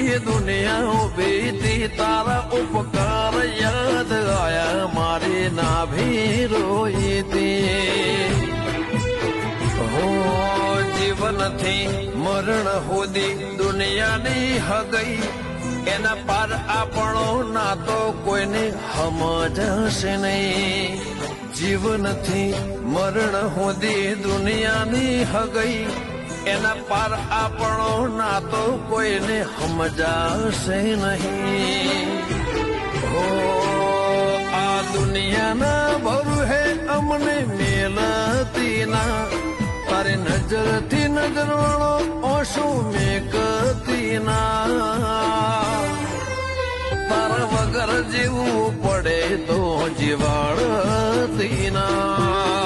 દુનિયા ઉભી તારા ઉપકાર યાદ આયા મારી નાભી રોઈતી હો જીવનથી મરણ સુધી દુનિયાની હગઈ એના પાર આપણો ના તો કોઈને સમજશે નહીં જીવનથી મરણ સુધી દુનિયાની હગઈ એના પાર આપણો ના તો કોઈને સમજાશે નહીં હો આ દુનિયાના ભરું હે અમને મેલતી ના તારી નજરથી નજરવાળો ઓશું મેકતી ના તારા વગર જીવવું પડે તો જીવાડતી ના